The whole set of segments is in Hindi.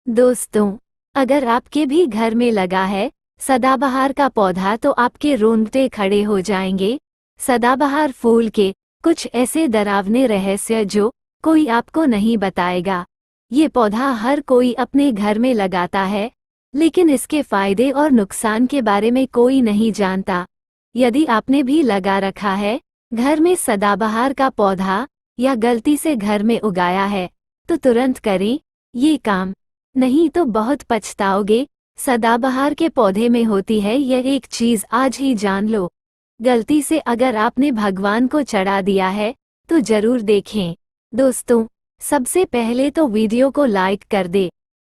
दोस्तों, अगर आपके भी घर में लगा है सदाबहार का पौधा तो आपके रोंगटे खड़े हो जाएंगे। सदाबहार फूल के कुछ ऐसे डरावने रहस्य जो कोई आपको नहीं बताएगा। ये पौधा हर कोई अपने घर में लगाता है, लेकिन इसके फायदे और नुकसान के बारे में कोई नहीं जानता। यदि आपने भी लगा रखा है घर में सदाबहार का पौधा या गलती से घर में उगाया है, तो तुरंत करें ये काम, नहीं तो बहुत पछताओगे। सदाबहार के पौधे में होती है यह एक चीज, आज ही जान लो। गलती से अगर आपने भगवान को चढ़ा दिया है तो जरूर देखें। दोस्तों, सबसे पहले तो वीडियो को लाइक कर दे।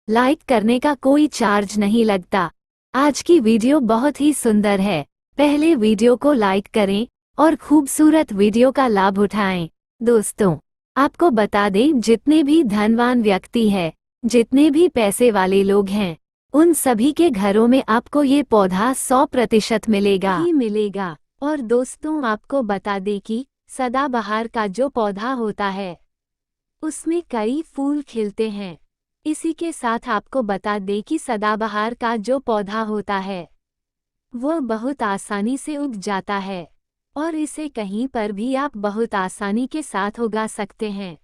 लाइक करने का कोई चार्ज नहीं लगता। आज की वीडियो बहुत ही सुंदर है, पहले वीडियो को लाइक करें और खूबसूरत वीडियो का लाभ उठाएं। दोस्तों, आपको बता दें, जितने भी धनवान व्यक्ति हैं, जितने भी पैसे वाले लोग हैं, उन सभी के घरों में आपको ये पौधा 100% मिलेगा ही मिलेगा। और दोस्तों, आपको बता दें कि सदाबहार का जो पौधा होता है उसमें कई फूल खिलते हैं। इसी के साथ आपको बता दें कि सदाबहार का जो पौधा होता है वह बहुत आसानी से उग जाता है और इसे कहीं पर भी आप बहुत आसानी के साथ उगा सकते हैं।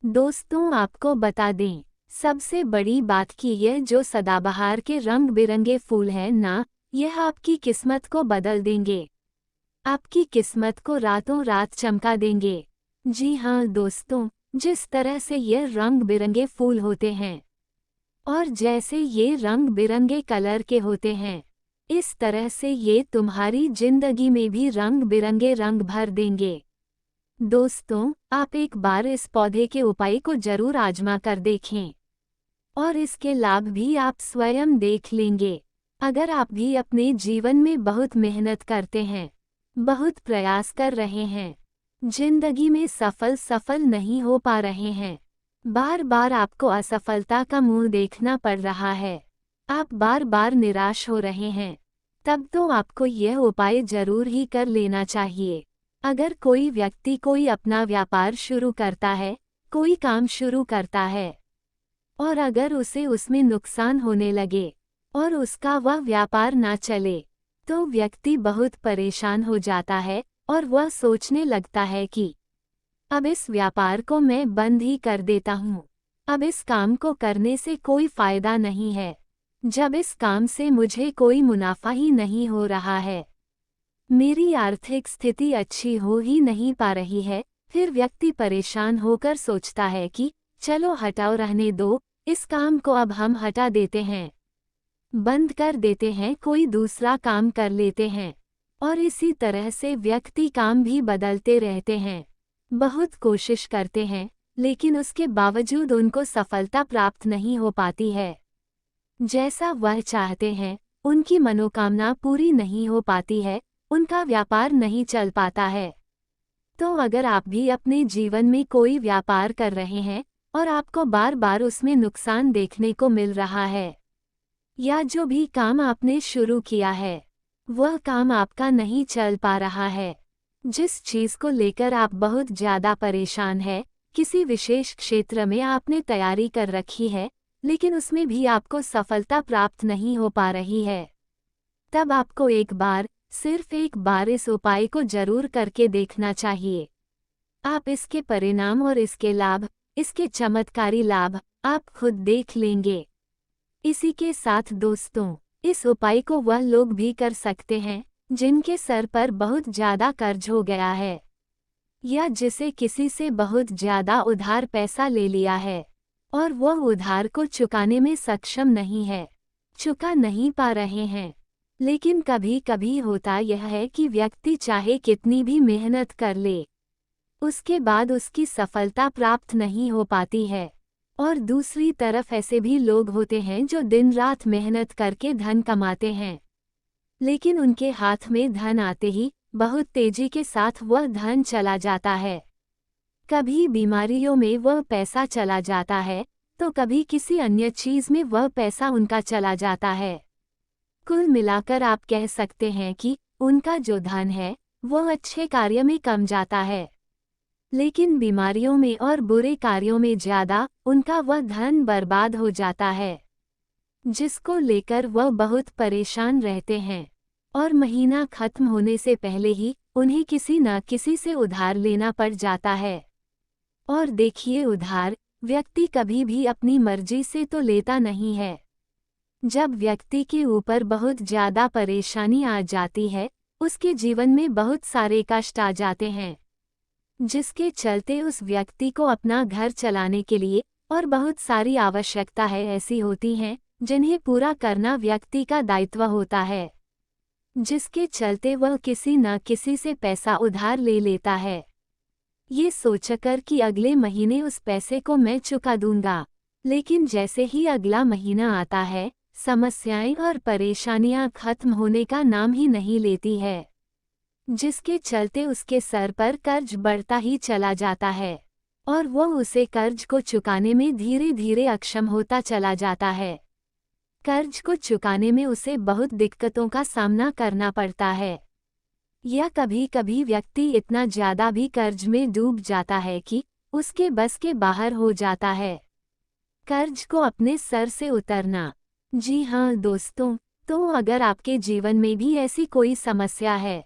दोस्तों, आपको बता दें, सबसे बड़ी बात कि यह जो सदाबहार के रंग बिरंगे फूल हैं ना, यह आपकी किस्मत को बदल देंगे, आपकी किस्मत को रातों रात चमका देंगे। जी हाँ दोस्तों, जिस तरह से ये रंग बिरंगे फूल होते हैं और जैसे ये रंग बिरंगे कलर के होते हैं, इस तरह से ये तुम्हारी जिंदगी में भी रंग बिरंगे रंग भर देंगे। दोस्तों, आप एक बार इस पौधे के उपाय को जरूर आजमा कर देखें और इसके लाभ भी आप स्वयं देख लेंगे। अगर आप भी अपने जीवन में बहुत मेहनत करते हैं, बहुत प्रयास कर रहे हैं, जिंदगी में सफल नहीं हो पा रहे हैं, बार बार आपको असफलता का मुंह देखना पड़ रहा है, आप बार बार निराश हो रहे हैं, तब तो आपको यह उपाय जरूर ही कर लेना चाहिए। अगर कोई व्यक्ति कोई अपना व्यापार शुरू करता है, कोई काम शुरू करता है और अगर उसे उसमें नुकसान होने लगे और उसका वह व्यापार ना चले, तो व्यक्ति बहुत परेशान हो जाता है और वह सोचने लगता है कि अब इस व्यापार को मैं बंद ही कर देता हूँ, अब इस काम को करने से कोई फायदा नहीं है, जब इस काम से मुझे कोई मुनाफा ही नहीं हो रहा है, मेरी आर्थिक स्थिति अच्छी हो ही नहीं पा रही है, फिर व्यक्ति परेशान होकर सोचता है कि चलो हटाओ, रहने दो, इस काम को अब हम हटा देते हैं, बंद कर देते हैं, कोई दूसरा काम कर लेते हैं। और इसी तरह से व्यक्ति काम भी बदलते रहते हैं, बहुत कोशिश करते हैं, लेकिन उसके बावजूद उनको सफलता प्राप्त नहीं हो पाती है। जैसा वह चाहते हैं, उनकी मनोकामना पूरी नहीं हो पाती है, उनका व्यापार नहीं चल पाता है। तो अगर आप भी अपने जीवन में कोई व्यापार कर रहे हैं और आपको बार बार उसमें नुकसान देखने को मिल रहा है, या जो भी काम आपने शुरू किया है वह काम आपका नहीं चल पा रहा है, जिस चीज़ को लेकर आप बहुत ज़्यादा परेशान हैं, किसी विशेष क्षेत्र में आपने तैयारी कर रखी है लेकिन उसमें भी आपको सफलता प्राप्त नहीं हो पा रही है, तब आपको एक बार, सिर्फ एक बार इस उपाय को जरूर करके देखना चाहिए। आप इसके परिणाम और इसके लाभ, इसके चमत्कारी लाभ आप खुद देख लेंगे। इसी के साथ दोस्तों, इस उपाय को वह लोग भी कर सकते हैं जिनके सर पर बहुत ज़्यादा कर्ज हो गया है, या जिसे किसी से बहुत ज़्यादा उधार पैसा ले लिया है और वह उधार को चुकाने में सक्षम नहीं है, चुका नहीं पा रहे हैं। लेकिन कभी कभी होता यह है कि व्यक्ति चाहे कितनी भी मेहनत कर ले, उसके बाद उसकी सफलता प्राप्त नहीं हो पाती है। और दूसरी तरफ ऐसे भी लोग होते हैं जो दिन रात मेहनत करके धन कमाते हैं, लेकिन उनके हाथ में धन आते ही बहुत तेजी के साथ वह धन चला जाता है। कभी बीमारियों में वह पैसा चला जाता है, तो कभी किसी अन्य चीज़ में वह पैसा उनका चला जाता है। कुल मिलाकर आप कह सकते हैं कि उनका जो धन है वह अच्छे कार्य में कम जाता है। लेकिन बीमारियों में और बुरे कार्यों में ज़्यादा उनका वह धन बर्बाद हो जाता है, जिसको लेकर वह बहुत परेशान रहते हैं और महीना खत्म होने से पहले ही उन्हें किसी न किसी से उधार लेना पड़ जाता है। और देखिए, उधार व्यक्ति कभी भी अपनी मर्जी से तो लेता नहीं है। जब व्यक्ति के ऊपर बहुत ज़्यादा परेशानी आ जाती है, उसके जीवन में बहुत सारे कष्ट आ जाते हैं, जिसके चलते उस व्यक्ति को अपना घर चलाने के लिए और बहुत सारी आवश्यकता है ऐसी होती हैं जिन्हें पूरा करना व्यक्ति का दायित्व होता है, जिसके चलते वह किसी न किसी से पैसा उधार ले लेता है, ये सोचकर कि अगले महीने उस पैसे को मैं चुका दूंगा। लेकिन जैसे ही अगला महीना आता है, समस्याएं और परेशानियां खत्म होने का नाम ही नहीं लेती है, जिसके चलते उसके सर पर कर्ज बढ़ता ही चला जाता है और वह उसे कर्ज को चुकाने में धीरे धीरे अक्षम होता चला जाता है। कर्ज को चुकाने में उसे बहुत दिक्कतों का सामना करना पड़ता है, या कभी कभी व्यक्ति इतना ज़्यादा भी कर्ज में डूब जाता है कि उसके बस के बाहर हो जाता है कर्ज को अपने सर से उतरना। जी हाँ दोस्तों, तो अगर आपके जीवन में भी ऐसी कोई समस्या है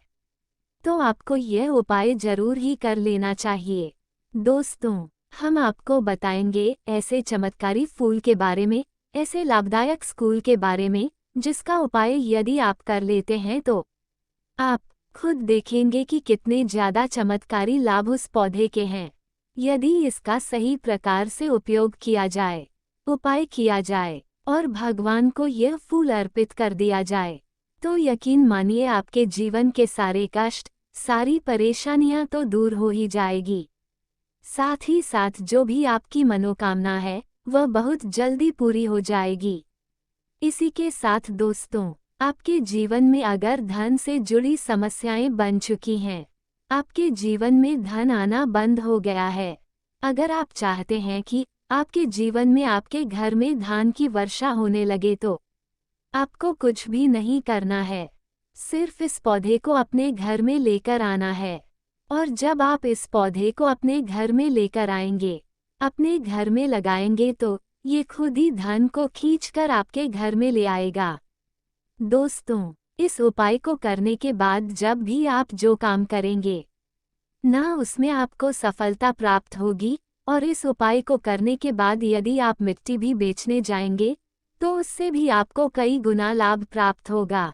तो आपको यह उपाय जरूर ही कर लेना चाहिए। दोस्तों, हम आपको बताएंगे ऐसे चमत्कारी फूल के बारे में, ऐसे लाभदायक स्कूल के बारे में, जिसका उपाय यदि आप कर लेते हैं तो आप खुद देखेंगे कि कितने ज़्यादा चमत्कारी लाभ उस पौधे के हैं। यदि इसका सही प्रकार से उपयोग किया जाए, उपाय किया जाए और भगवान को यह फूल अर्पित कर दिया जाए, तो यकीन मानिए आपके जीवन के सारे कष्ट, सारी परेशानियां तो दूर हो ही जाएगी। साथ ही साथ जो भी आपकी मनोकामना है वह बहुत जल्दी पूरी हो जाएगी। इसी के साथ दोस्तों, आपके जीवन में अगर धन से जुड़ी समस्याएं बन चुकी हैं, आपके जीवन में धन आना बंद हो गया है, अगर आप चाहते हैं कि आपके जीवन में आपके घर में धन की वर्षा होने लगे, तो आपको कुछ भी नहीं करना है, सिर्फ इस पौधे को अपने घर में लेकर आना है। और जब आप इस पौधे को अपने घर में लेकर आएंगे, अपने घर में लगाएंगे, तो ये खुद ही धन को खींचकर आपके घर में ले आएगा। दोस्तों, इस उपाय को करने के बाद जब भी आप जो काम करेंगे ना, उसमें आपको सफलता प्राप्त होगी। और इस उपाय को करने के बाद यदि आप मिट्टी भी बेचने जाएंगे तो उससे भी आपको कई गुना लाभ प्राप्त होगा।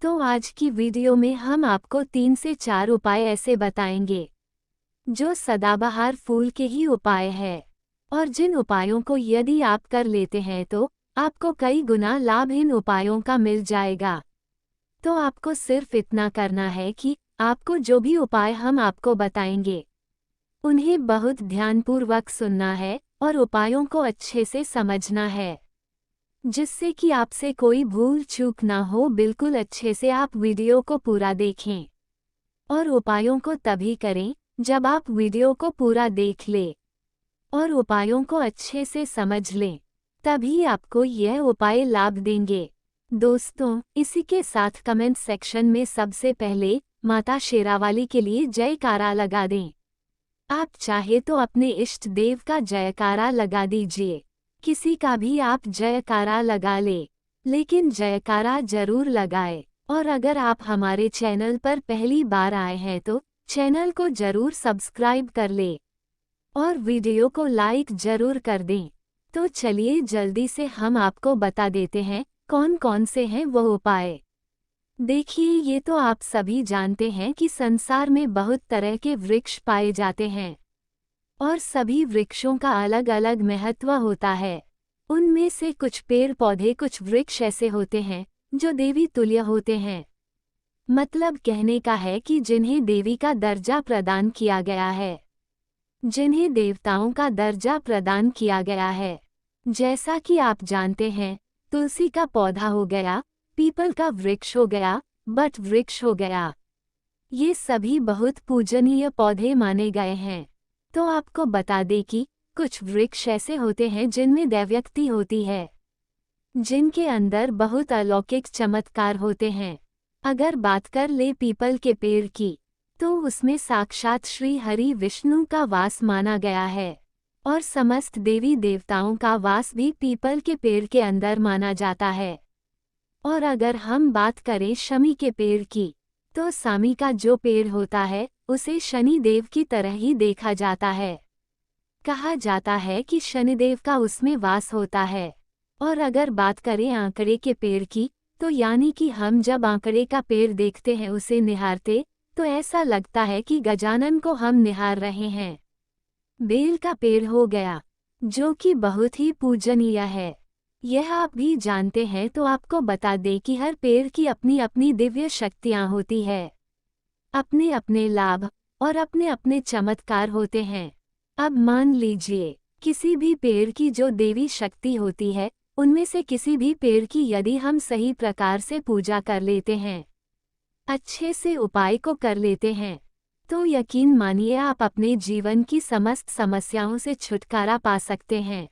तो आज की वीडियो में हम आपको 3 से 4 उपाय ऐसे बताएंगे जो सदाबहार फूल के ही उपाय है, और जिन उपायों को यदि आप कर लेते हैं तो आपको कई गुना लाभ इन उपायों का मिल जाएगा। तो आपको सिर्फ इतना करना है कि आपको जो भी उपाय हम आपको बताएंगे उन्हें बहुत ध्यानपूर्वक सुनना है और उपायों को अच्छे से समझना है, जिससे कि आपसे कोई भूल चूक ना हो। बिल्कुल अच्छे से आप वीडियो को पूरा देखें और उपायों को तभी करें जब आप वीडियो को पूरा देख लें और उपायों को अच्छे से समझ लें, तभी आपको यह उपाय लाभ देंगे। दोस्तों, इसी के साथ कमेंट सेक्शन में सबसे पहले माता शेरावाली के लिए जयकारा लगा दें। आप चाहे तो अपने इष्ट देव का जयकारा लगा दीजिए, किसी का भी आप जयकारा लगा ले, लेकिन जयकारा जरूर लगाए। और अगर आप हमारे चैनल पर पहली बार आए हैं तो चैनल को जरूर सब्सक्राइब कर ले और वीडियो को लाइक जरूर कर दें। तो चलिए जल्दी से हम आपको बता देते हैं कौन कौन से हैं वो उपाय। देखिए, ये तो आप सभी जानते हैं कि संसार में बहुत तरह के वृक्ष पाए जाते हैं और सभी वृक्षों का अलग अलग महत्व होता है। उनमें से कुछ पेड़ पौधे, कुछ वृक्ष ऐसे होते हैं जो देवी तुल्य होते हैं। मतलब कहने का है कि जिन्हें देवी का दर्जा प्रदान किया गया है, जिन्हें देवताओं का दर्जा प्रदान किया गया है। जैसा कि आप जानते हैं, तुलसी का पौधा हो गया, पीपल का वृक्ष हो गया, बट वृक्ष हो गया, ये सभी बहुत पूजनीय पौधे माने गए हैं। तो आपको बता दें कि कुछ वृक्ष ऐसे होते हैं जिनमें दैव्यक्ति होती है, जिनके अंदर बहुत अलौकिक चमत्कार होते हैं। अगर बात कर ले पीपल के पेड़ की, तो उसमें साक्षात श्री हरि विष्णु का वास माना गया है। और समस्त देवी देवताओं का वास भी पीपल के पेड़ के अंदर माना जाता है। और अगर हम बात करें शमी के पेड़ की, तो सामी का जो पेड़ होता है उसे शनिदेव की तरह ही देखा जाता है। कहा जाता है कि शनिदेव का उसमें वास होता है। और अगर बात करें आंकड़े के पेड़ की, तो यानी कि हम जब आंकड़े का पेड़ देखते हैं उसे निहारते, तो ऐसा लगता है कि गजानन को हम निहार रहे हैं। बेल का पेड़ हो गया, जो कि बहुत ही पूजनीय है। यह आप भी जानते हैं, तो आपको बता दें कि हर पेड़ की अपनी अपनी दिव्य शक्तियां होती है, अपने अपने लाभ और अपने अपने चमत्कार होते हैं। अब मान लीजिए किसी भी पेड़ की जो देवी शक्ति होती है, उनमें से किसी भी पेड़ की यदि हम सही प्रकार से पूजा कर लेते हैं, अच्छे से उपाय को कर लेते हैं, तो यकीन मानिए आप अपने जीवन की समस्त समस्याओं से छुटकारा पा सकते हैं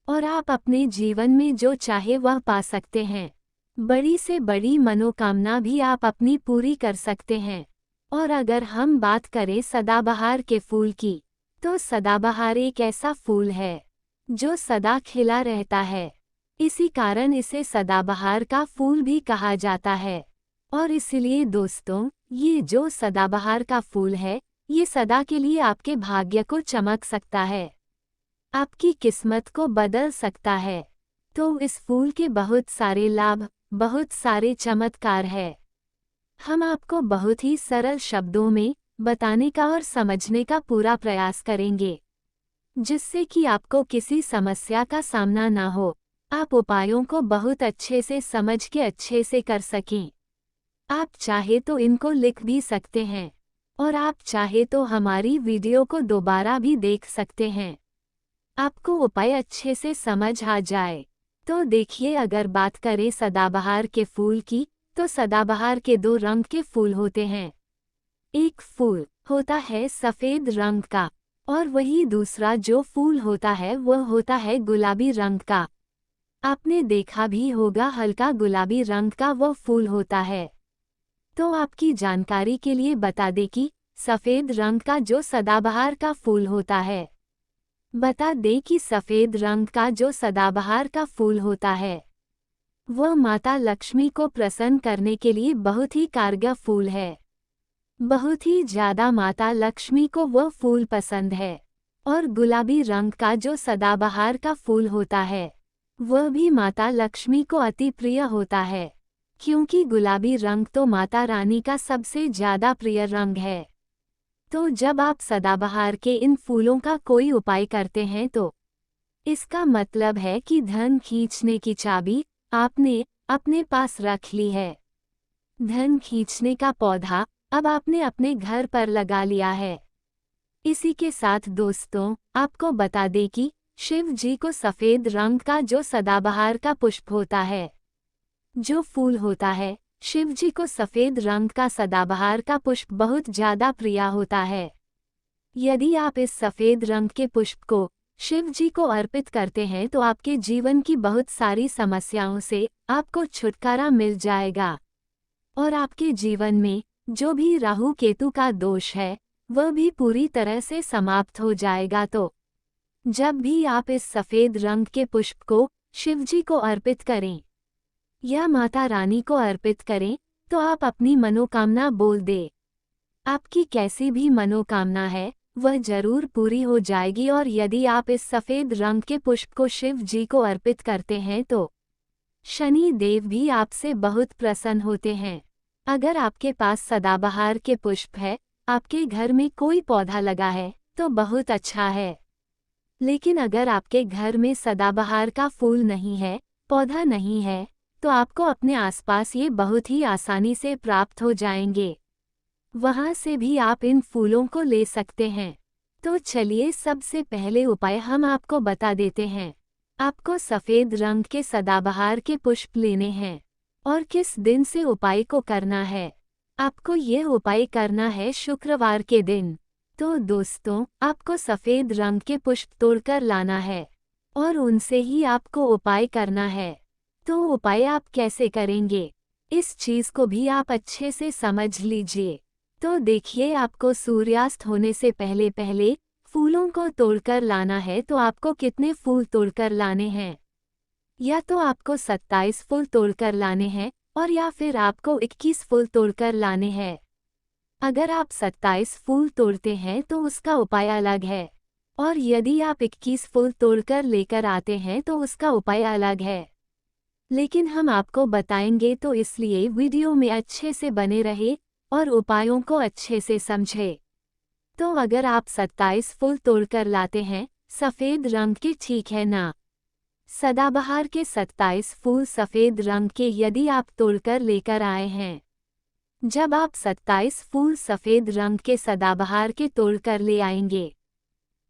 और आप अपने जीवन में जो चाहे वह पा सकते हैं। बड़ी से बड़ी मनोकामना भी आप अपनी पूरी कर सकते हैं। और अगर हम बात करें सदाबहार के फूल की, तो सदाबहार एक ऐसा फूल है जो सदा खिला रहता है। इसी कारण इसे सदाबहार का फूल भी कहा जाता है। और इसलिए दोस्तों, ये जो सदाबहार का फूल है, ये सदा के लिए आपके भाग्य को चमक सकता है, आपकी किस्मत को बदल सकता है। तो इस फूल के बहुत सारे लाभ, बहुत सारे चमत्कार है। हम आपको बहुत ही सरल शब्दों में बताने का और समझने का पूरा प्रयास करेंगे, जिससे कि आपको किसी समस्या का सामना ना हो, आप उपायों को बहुत अच्छे से समझ के अच्छे से कर सकें। आप चाहे तो इनको लिख भी सकते हैं और आप चाहे तो हमारी वीडियो को दोबारा भी देख सकते हैं, आपको उपाय अच्छे से समझ आ जाए। तो देखिए, अगर बात करें सदाबहार के फूल की, तो सदाबहार के 2 रंग के फूल होते हैं। एक फूल होता है सफ़ेद रंग का और वही दूसरा जो फूल होता है वह होता है गुलाबी रंग का। आपने देखा भी होगा, हल्का गुलाबी रंग का वह फूल होता है। तो आपकी जानकारी के लिए बता दें कि सफ़ेद रंग का जो सदाबहार का फूल होता है, बता दें कि सफ़ेद रंग का जो सदाबहार का फूल होता है, वह माता लक्ष्मी को प्रसन्न करने के लिए बहुत ही कारगर फूल है। बहुत ही ज़्यादा माता लक्ष्मी को वह फूल पसंद है। और गुलाबी रंग का जो सदाबहार का फूल होता है, वह भी माता लक्ष्मी को अति प्रिय होता है, क्योंकि गुलाबी रंग तो माता रानी का सबसे ज़्यादा प्रिय रंग है। तो जब आप सदाबहार के इन फूलों का कोई उपाय करते हैं, तो इसका मतलब है कि धन खींचने की चाबी आपने अपने पास रख ली है। धन खींचने का पौधा अब आपने अपने घर पर लगा लिया है। इसी के साथ दोस्तों, आपको बता दें कि शिव जी को सफ़ेद रंग का जो सदाबहार का पुष्प होता है, जो फूल होता है, शिव जी को सफ़ेद रंग का सदाबहार का पुष्प बहुत ज़्यादा प्रिय होता है। यदि आप इस सफ़ेद रंग के पुष्प को शिव जी को अर्पित करते हैं, तो आपके जीवन की बहुत सारी समस्याओं से आपको छुटकारा मिल जाएगा और आपके जीवन में जो भी राहु केतु का दोष है, वह भी पूरी तरह से समाप्त हो जाएगा। तो जब भी आप इस सफ़ेद रंग के पुष्प को शिव जी को अर्पित करें या माता रानी को अर्पित करें, तो आप अपनी मनोकामना बोल दें। आपकी कैसी भी मनोकामना है, वह जरूर पूरी हो जाएगी। और यदि आप इस सफ़ेद रंग के पुष्प को शिव जी को अर्पित करते हैं, तो शनि देव भी आपसे बहुत प्रसन्न होते हैं। अगर आपके पास सदाबहार के पुष्प है, आपके घर में कोई पौधा लगा है, तो बहुत अच्छा है। लेकिन अगर आपके घर में सदाबहार का फूल नहीं है, पौधा नहीं है, तो आपको अपने आसपास ये बहुत ही आसानी से प्राप्त हो जाएंगे। वहाँ से भी आप इन फूलों को ले सकते हैं। तो चलिए, सबसे पहले उपाय हम आपको बता देते हैं। आपको सफ़ेद रंग के सदाबहार के पुष्प लेने हैं और किस दिन से उपाय को करना है। आपको यह उपाय करना है शुक्रवार के दिन। तो दोस्तों, आपको सफ़ेद रंग के पुष्प तोड़कर लाना है और उनसे ही आपको उपाय करना है। तो उपाय आप कैसे करेंगे, इस चीज़ को भी आप अच्छे से समझ लीजिए। तो देखिए, आपको सूर्यास्त होने से पहले पहले फूलों को तोड़कर लाना है। तो आपको कितने फूल तोड़कर लाने हैं? या तो आपको 27 फूल तोड़कर लाने हैं और या फिर आपको 21 फूल तोड़कर लाने हैं। अगर आप 27 फूल तोड़ते हैं तो उसका उपाय अलग है, और यदि आप 21 फूल तोड़कर लेकर आते हैं तो उसका उपाय अलग है। लेकिन हम आपको बताएंगे, तो इसलिए वीडियो में अच्छे से बने रहे और उपायों को अच्छे से समझे। तो अगर आप 27 फूल तोड़कर लाते हैं सफ़ेद रंग के, ठीक है ना? सदाबहार के 27 फूल सफ़ेद रंग के यदि आप तोड़कर लेकर आए हैं। जब आप 27 फूल सफ़ेद रंग के सदाबहार के तोड़कर ले आएंगे,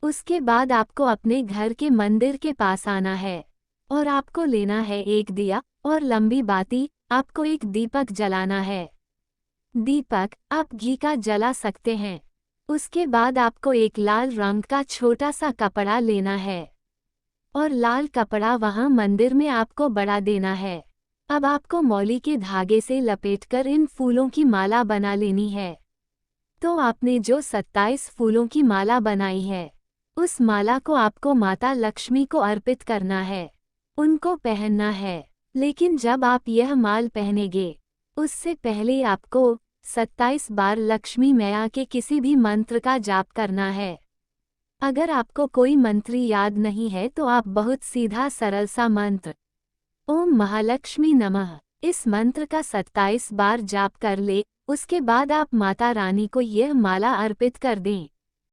उसके बाद आपको अपने घर के मंदिर के पास आना है और आपको लेना है एक दिया और लंबी बाती। आपको एक दीपक जलाना है। दीपक आप घी का जला सकते हैं। उसके बाद आपको एक लाल रंग का छोटा सा कपड़ा लेना है और लाल कपड़ा वहां मंदिर में आपको बढ़ा देना है। अब आपको मौली के धागे से लपेटकर इन फूलों की माला बना लेनी है। तो आपने जो 27 फूलों की माला बनाई है, उस माला को आपको माता लक्ष्मी को अर्पित करना है, उनको पहनना है। लेकिन जब आप यह माल पहनेंगे, उससे पहले आपको 27 बार लक्ष्मी मैया के किसी भी मंत्र का जाप करना है। अगर आपको कोई मंत्र याद नहीं है तो आप बहुत सीधा सरल सा मंत्र ओम महालक्ष्मी नमः, इस मंत्र का 27 बार जाप कर ले। उसके बाद आप माता रानी को यह माला अर्पित कर दें।